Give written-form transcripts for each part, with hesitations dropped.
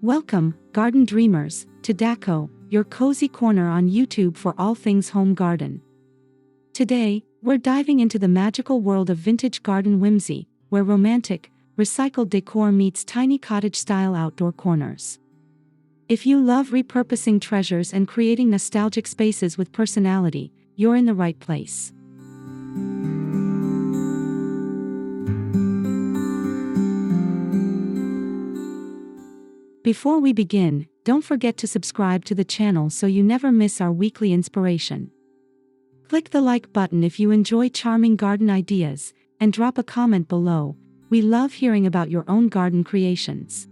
Welcome, garden dreamers, to Decor, your cozy corner on YouTube for all things home garden. Today, we're diving into the magical world of vintage garden whimsy, where romantic, recycled decor meets tiny cottage-style outdoor corners. If you love repurposing treasures and creating nostalgic spaces with personality, you're in the right place. Before we begin, don't forget to subscribe to the channel so you never miss our weekly inspiration. Click the like button if you enjoy charming garden ideas, and drop a comment below. We love hearing about your own garden creations.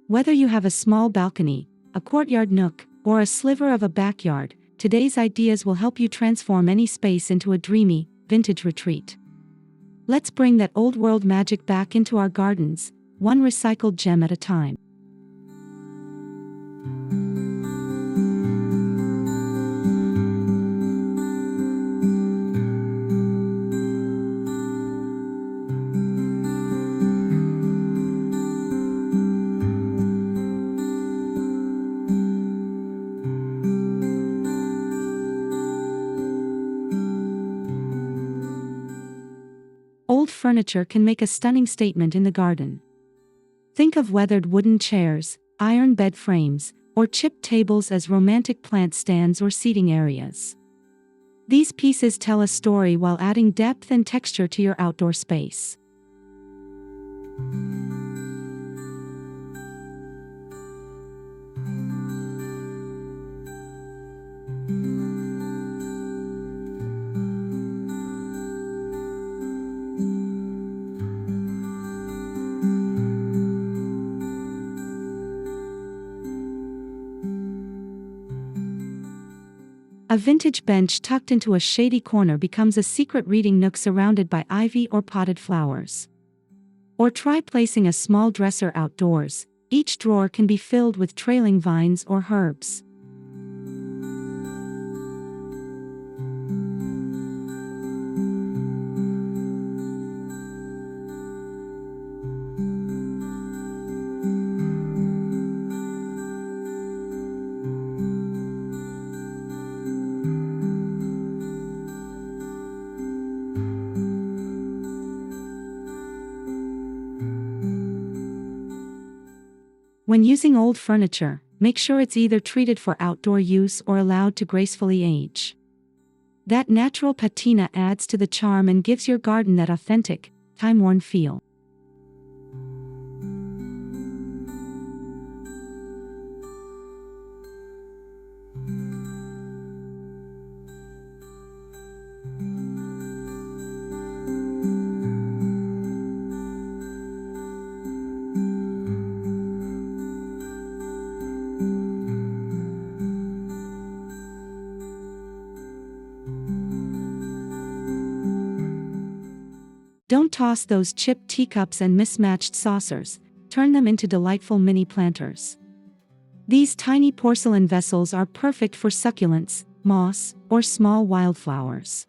Whether you have a small balcony, a courtyard nook, or a sliver of a backyard, today's ideas will help you transform any space into a dreamy, vintage retreat. Let's bring that old-world magic back into our gardens, one recycled gem at a time. Old furniture can make a stunning statement in the garden. Think of weathered wooden chairs, iron bed frames, or chipped tables as romantic plant stands or seating areas. These pieces tell a story while adding depth and texture to your outdoor space. A vintage bench tucked into a shady corner becomes a secret reading nook surrounded by ivy or potted flowers. Or try placing a small dresser outdoors. Each drawer can be filled with trailing vines or herbs. When using old furniture, make sure it's either treated for outdoor use or allowed to gracefully age. That natural patina adds to the charm and gives your garden that authentic, time-worn feel. Don't toss those chipped teacups and mismatched saucers, turn them into delightful mini planters. These tiny porcelain vessels are perfect for succulents, moss, or small wildflowers.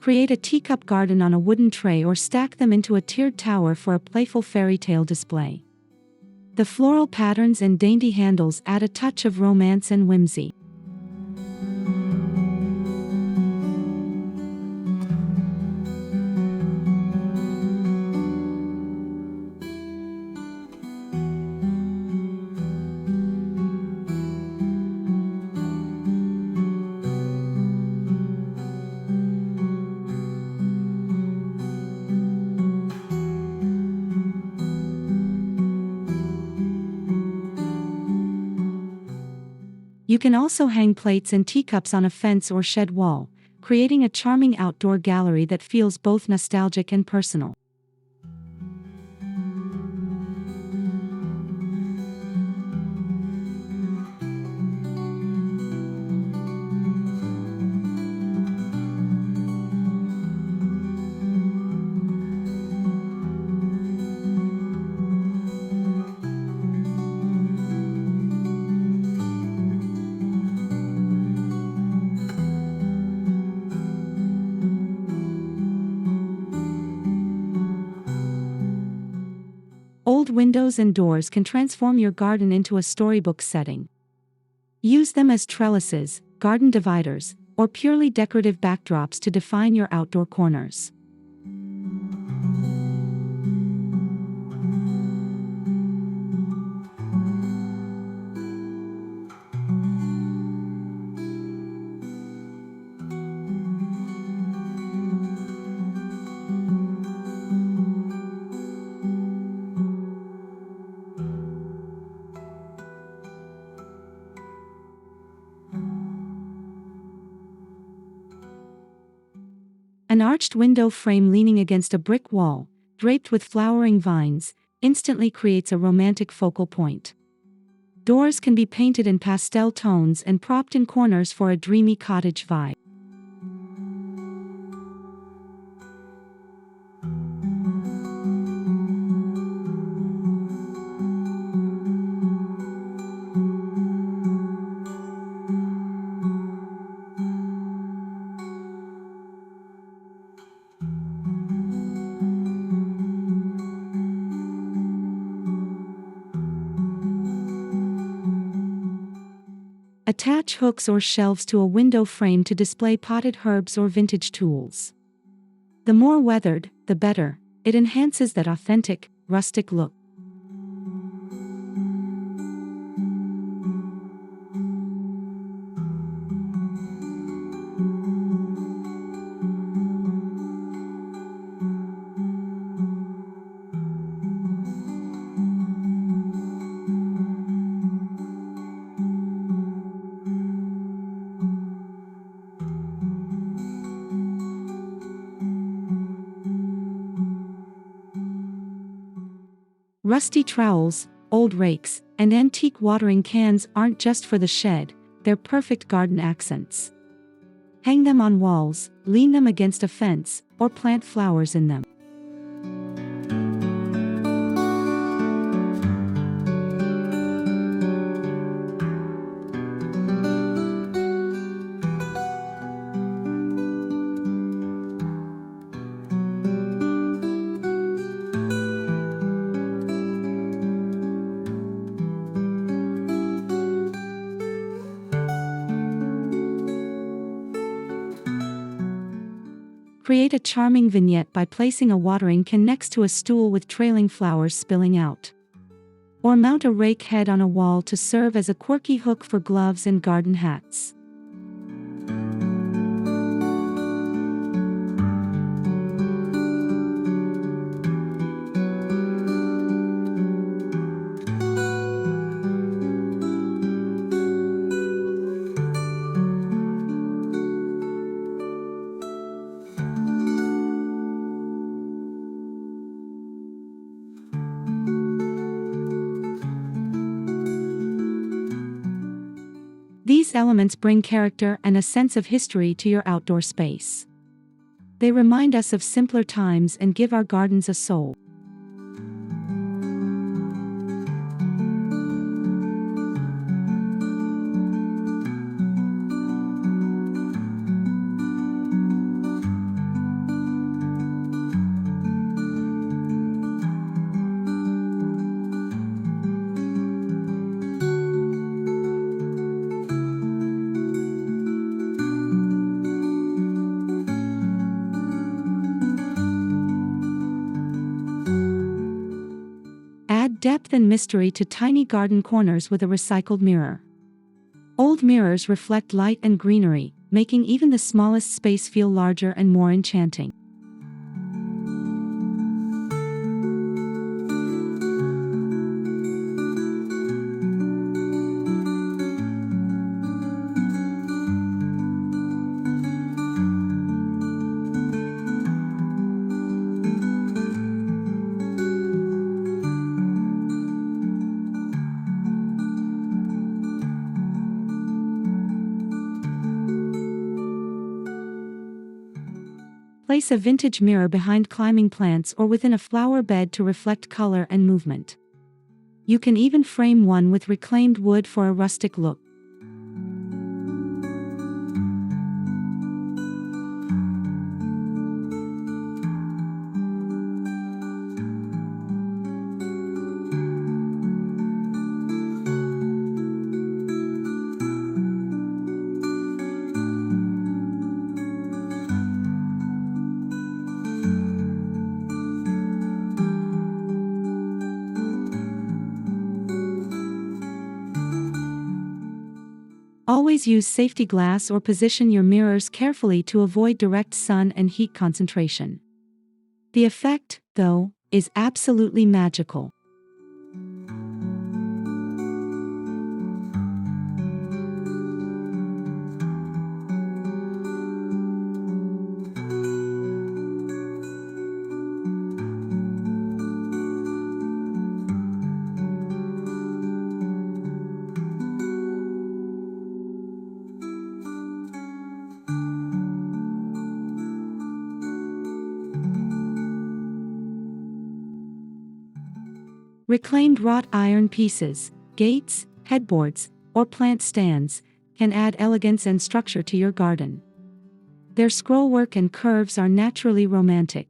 Create a teacup garden on a wooden tray or stack them into a tiered tower for a playful fairy tale display. The floral patterns and dainty handles add a touch of romance and whimsy. You can also hang plates and teacups on a fence or shed wall, creating a charming outdoor gallery that feels both nostalgic and personal. Old windows and doors can transform your garden into a storybook setting. Use them as trellises, garden dividers, or purely decorative backdrops to define your outdoor corners. An arched window frame leaning against a brick wall, draped with flowering vines, instantly creates a romantic focal point. Doors can be painted in pastel tones and propped in corners for a dreamy cottage vibe. Attach hooks or shelves to a window frame to display potted herbs or vintage tools. The more weathered, the better. It enhances that authentic, rustic look. Rusty trowels, old rakes, and antique watering cans aren't just for the shed, they're perfect garden accents. Hang them on walls, lean them against a fence, or plant flowers in them. Create a charming vignette by placing a watering can next to a stool with trailing flowers spilling out. Or mount a rake head on a wall to serve as a quirky hook for gloves and garden hats. These elements bring character and a sense of history to your outdoor space. They remind us of simpler times and give our gardens a soul. Add depth and mystery to tiny garden corners with a recycled mirror. Old mirrors reflect light and greenery, making even the smallest space feel larger and more enchanting. Place a vintage mirror behind climbing plants or within a flower bed to reflect color and movement. You can even frame one with reclaimed wood for a rustic look. Always use safety glass or position your mirrors carefully to avoid direct sun and heat concentration. The effect, though, is absolutely magical. Reclaimed wrought iron pieces, gates, headboards, or plant stands can add elegance and structure to your garden. Their scrollwork and curves are naturally romantic.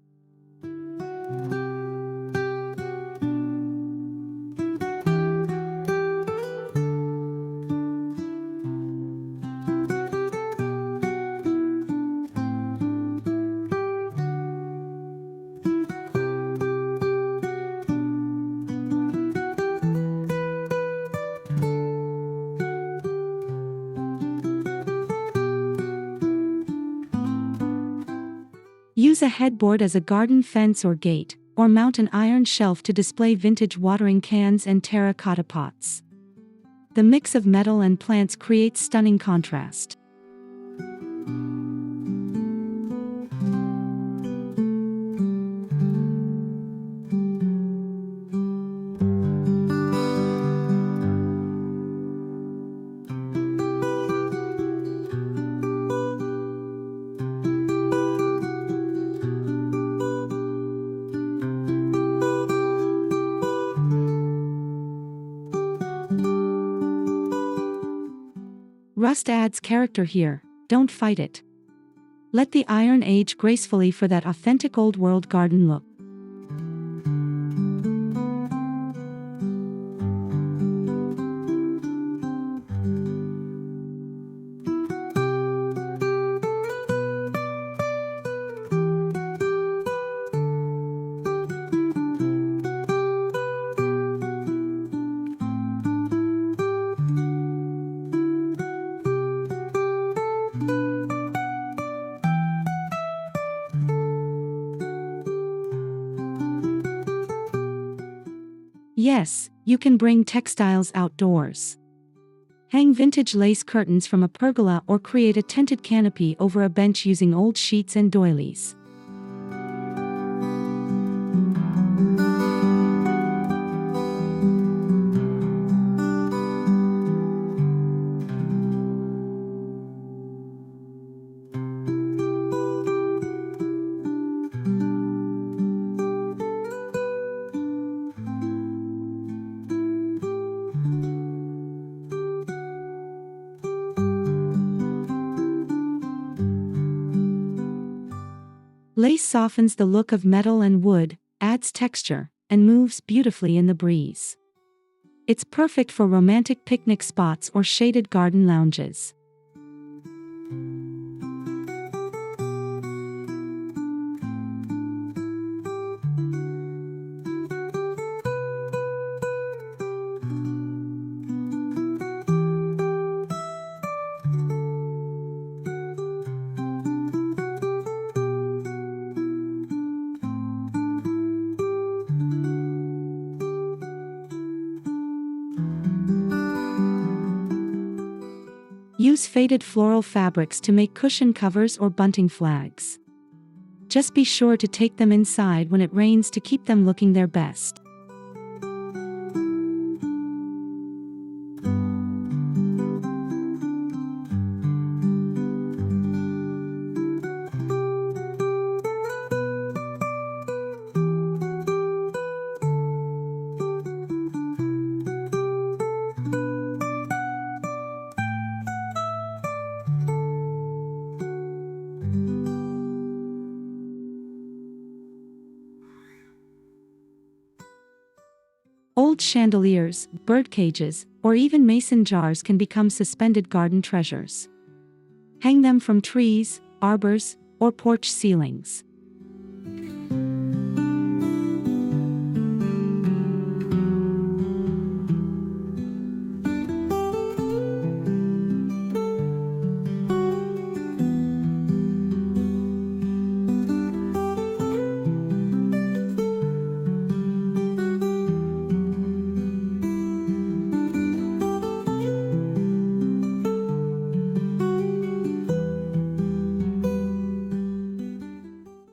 Use a headboard as a garden fence or gate, or mount an iron shelf to display vintage watering cans and terracotta pots. The mix of metal and plants creates stunning contrast. Rust adds character here, don't fight it. Let the iron age gracefully for that authentic old-world garden look. Yes, you can bring textiles outdoors. Hang vintage lace curtains from a pergola or create a tented canopy over a bench using old sheets and doilies. Lace softens the look of metal and wood, adds texture, and moves beautifully in the breeze. It's perfect for romantic picnic spots or shaded garden lounges. Use faded floral fabrics to make cushion covers or bunting flags. Just be sure to take them inside when it rains to keep them looking their best. Old chandeliers, bird cages, or even mason jars can become suspended garden treasures. Hang them from trees, arbors, or porch ceilings.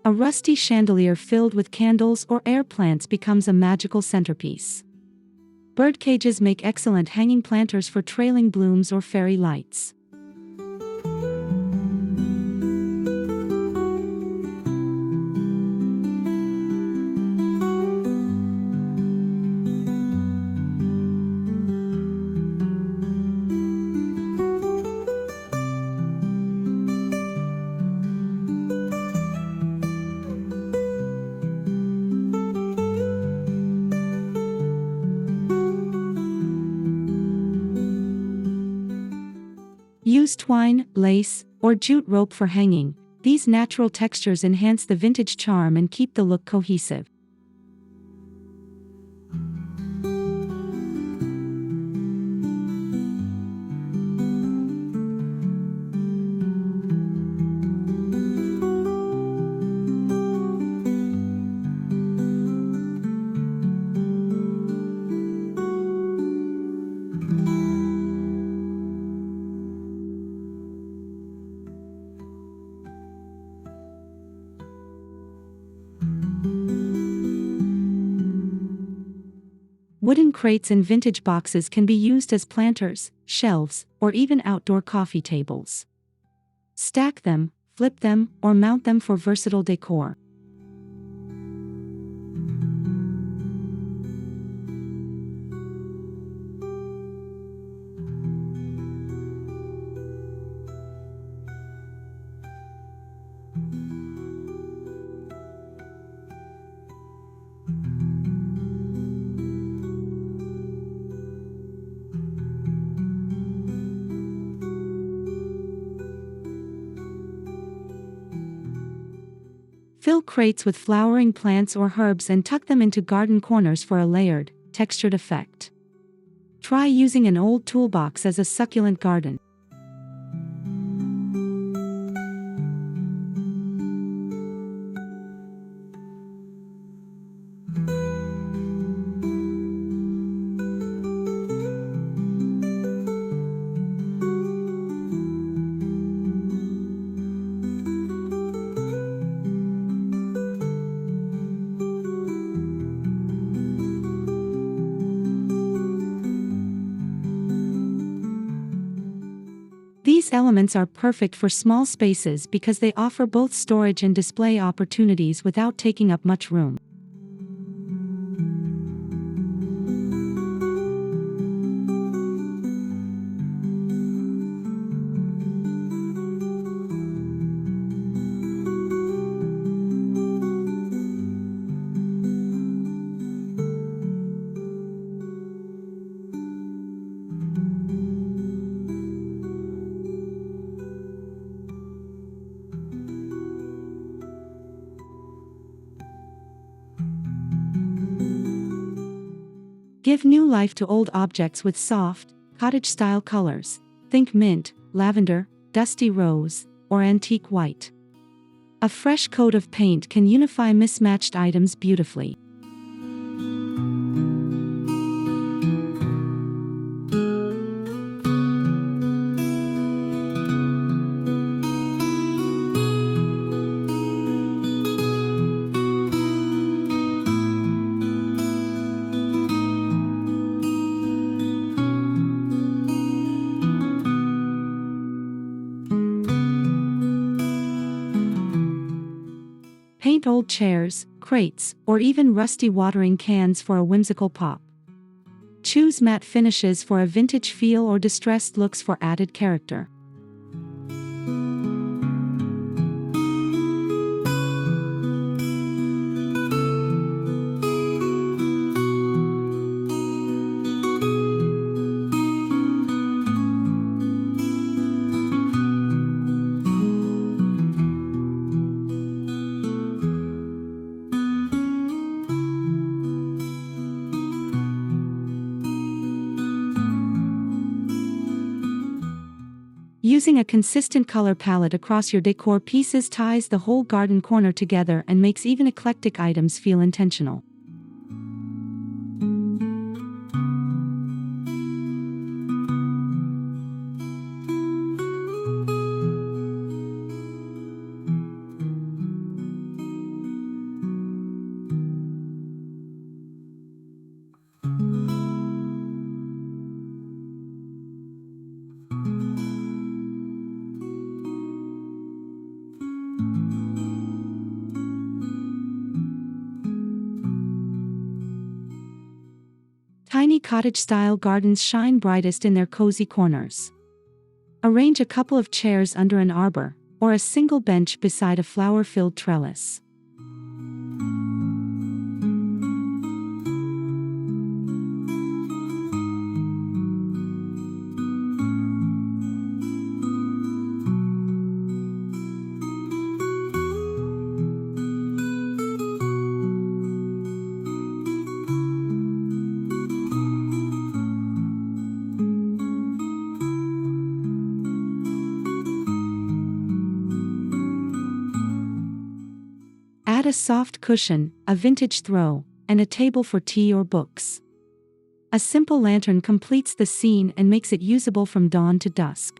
A rusty chandelier filled with candles or air plants becomes a magical centerpiece. Bird cages make excellent hanging planters for trailing blooms or fairy lights. Use twine, lace, or jute rope for hanging. These natural textures enhance the vintage charm and keep the look cohesive. Wooden crates and vintage boxes can be used as planters, shelves, or even outdoor coffee tables. Stack them, flip them, or mount them for versatile decor. Fill crates with flowering plants or herbs and tuck them into garden corners for a layered, textured effect. Try using an old toolbox as a succulent garden. These elements are perfect for small spaces because they offer both storage and display opportunities without taking up much room. Give new life to old objects with soft, cottage-style colors. Think mint, lavender, dusty rose, or antique white. A fresh coat of paint can unify mismatched items beautifully. Paint old chairs, crates, or even rusty watering cans for a whimsical pop. Choose matte finishes for a vintage feel or distressed looks for added character. Using a consistent color palette across your decor pieces ties the whole garden corner together and makes even eclectic items feel intentional. Tiny cottage-style gardens shine brightest in their cozy corners. Arrange a couple of chairs under an arbor, or a single bench beside a flower-filled trellis. Add a soft cushion, a vintage throw, and a table for tea or books. A simple lantern completes the scene and makes it usable from dawn to dusk.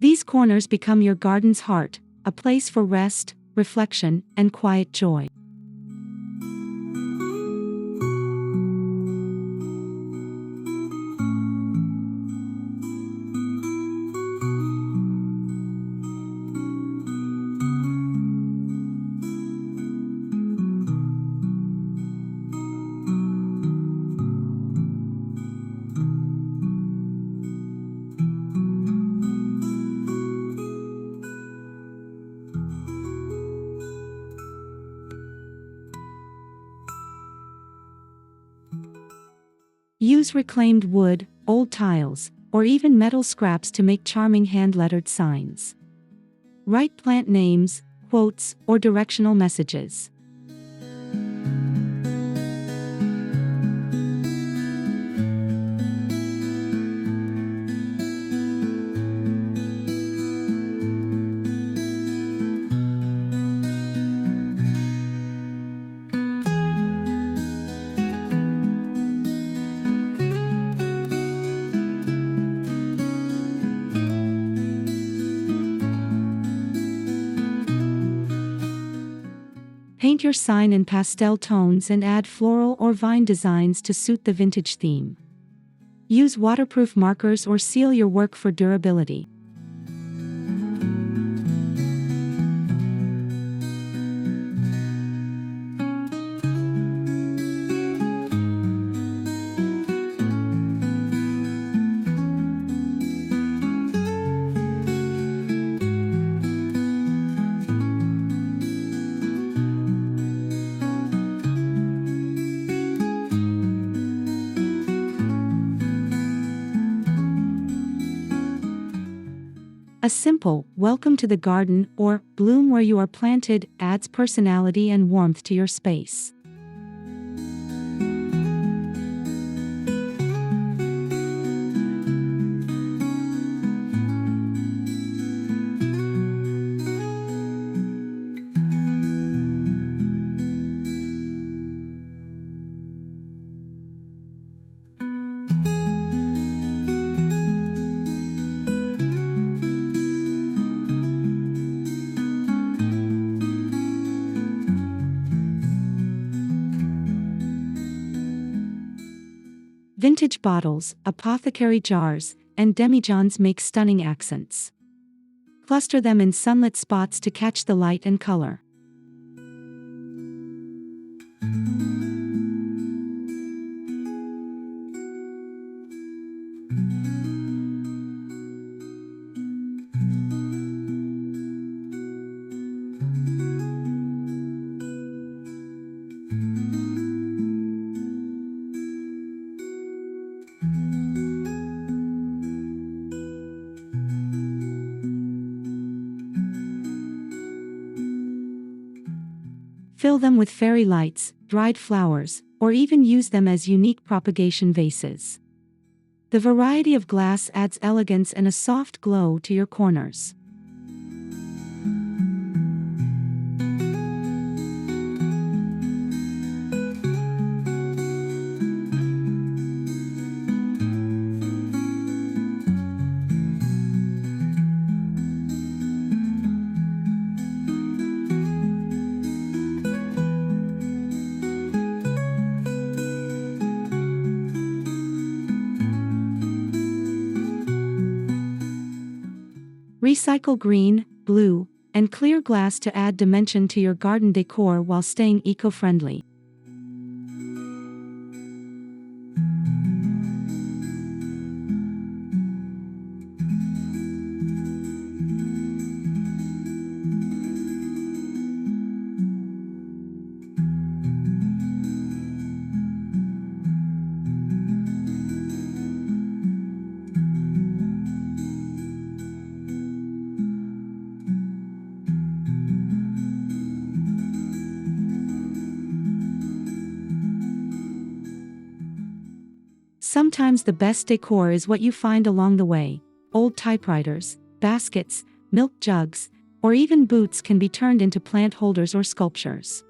These corners become your garden's heart, a place for rest, reflection, and quiet joy. Use reclaimed wood, old tiles, or even metal scraps to make charming hand-lettered signs. Write plant names, quotes, or directional messages. Paint your sign in pastel tones and add floral or vine designs to suit the vintage theme. Use waterproof markers or seal your work for durability. A simple, "Welcome to the garden" or "Bloom where you are planted" adds personality and warmth to your space. Vintage bottles, apothecary jars, and demijohns make stunning accents. Cluster them in sunlit spots to catch the light and color. Fill them with fairy lights, dried flowers, or even use them as unique propagation vases. The variety of glass adds elegance and a soft glow to your corners. Recycle green, blue, and clear glass to add dimension to your garden decor while staying eco-friendly. Sometimes the best decor is what you find along the way. Old typewriters, baskets, milk jugs, or even boots can be turned into plant holders or sculptures.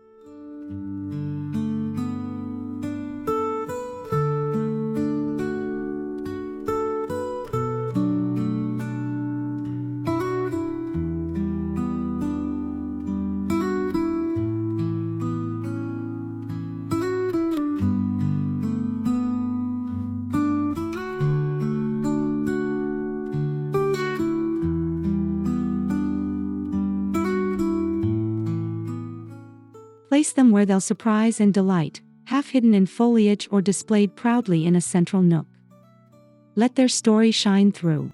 Place them where they'll surprise and delight, half hidden in foliage or displayed proudly in a central nook. Let their story shine through.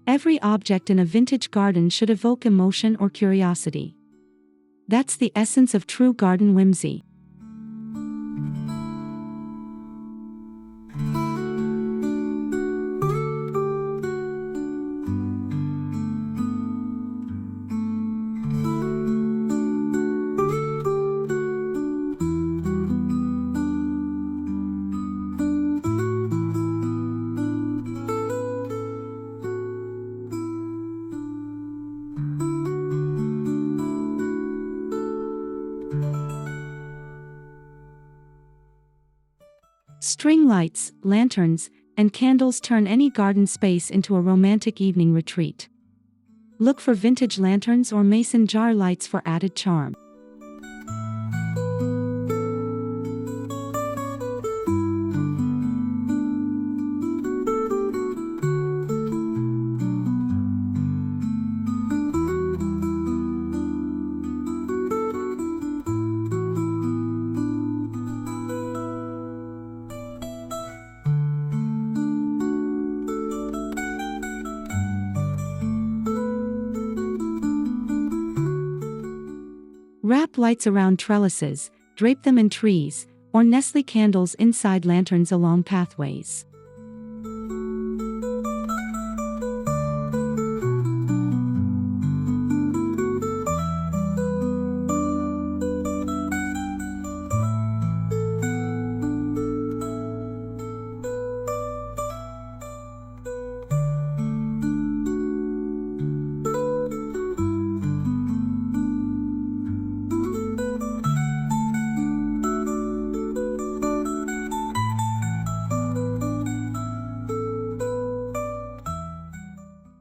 Every object in a vintage garden should evoke emotion or curiosity. That's the essence of true garden whimsy. String lights, lanterns, and candles turn any garden space into a romantic evening retreat. Look for vintage lanterns or mason jar lights for added charm. Wrap lights around trellises, drape them in trees, or nestle candles inside lanterns along pathways.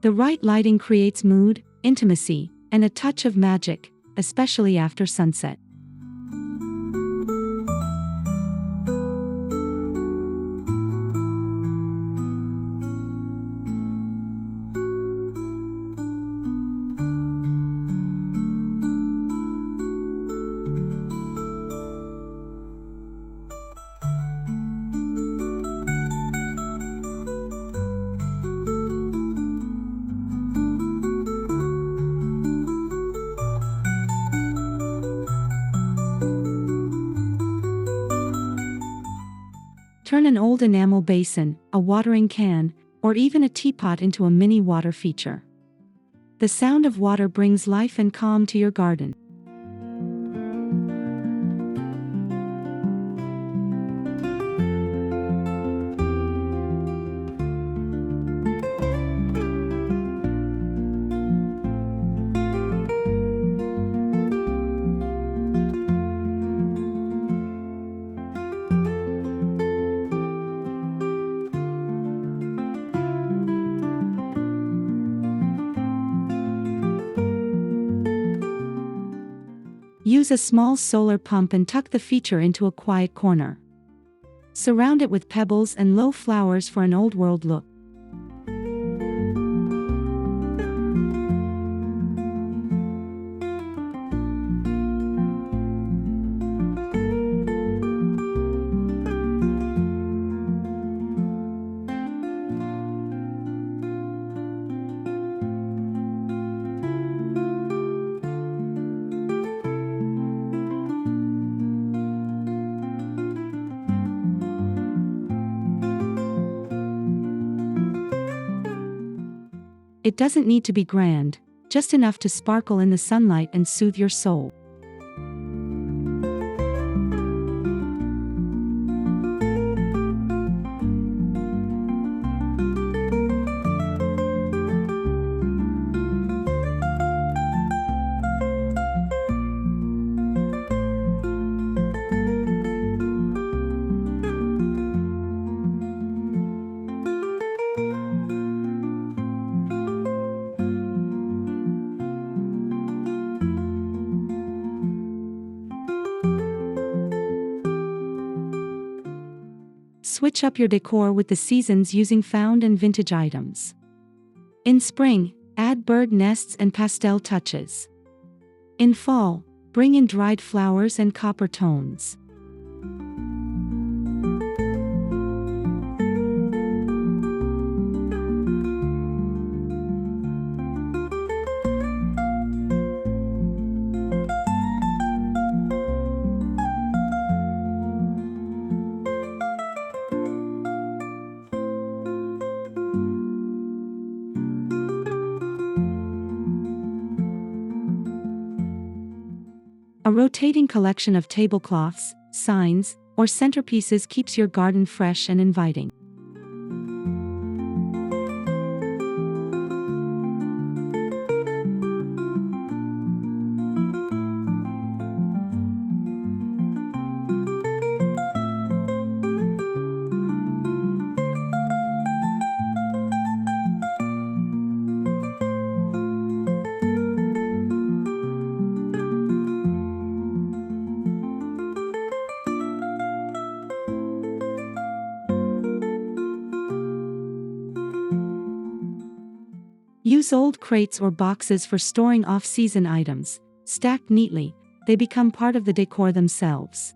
The right lighting creates mood, intimacy, and a touch of magic, especially after sunset. Turn an old enamel basin, a watering can, or even a teapot into a mini water feature. The sound of water brings life and calm to your garden. Use a small solar pump and tuck the feature into a quiet corner. Surround it with pebbles and low flowers for an old-world look. It doesn't need to be grand, just enough to sparkle in the sunlight and soothe your soul. Switch up your decor with the seasons using found and vintage items. In spring, add bird nests and pastel touches. In fall, bring in dried flowers and copper tones. A rotating collection of tablecloths, signs, or centerpieces keeps your garden fresh and inviting. Use old crates or boxes for storing off-season items. Stacked neatly, they become part of the decor themselves.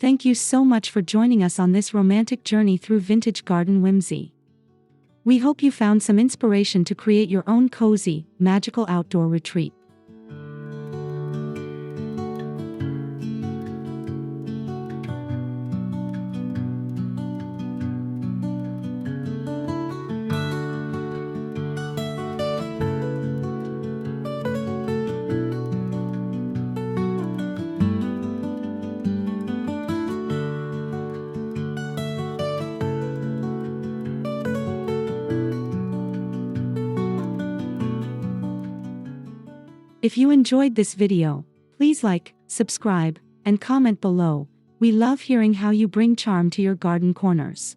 Thank you so much for joining us on this romantic journey through vintage garden whimsy. We hope you found some inspiration to create your own cozy, magical outdoor retreat. If you enjoyed this video, please like, subscribe, and comment below. We love hearing how you bring charm to your garden corners.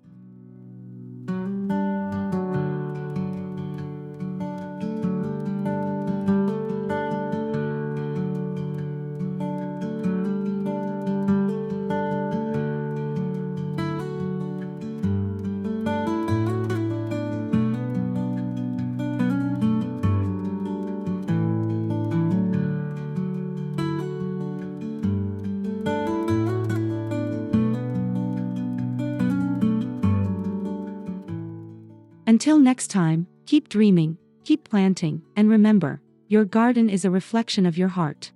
Until next time, keep dreaming, keep planting, and remember, your garden is a reflection of your heart.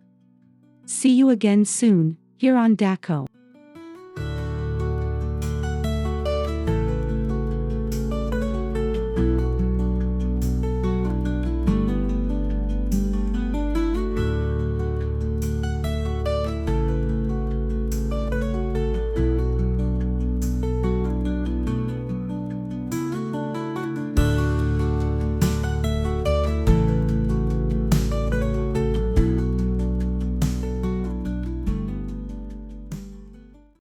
See you again soon, here on Decor.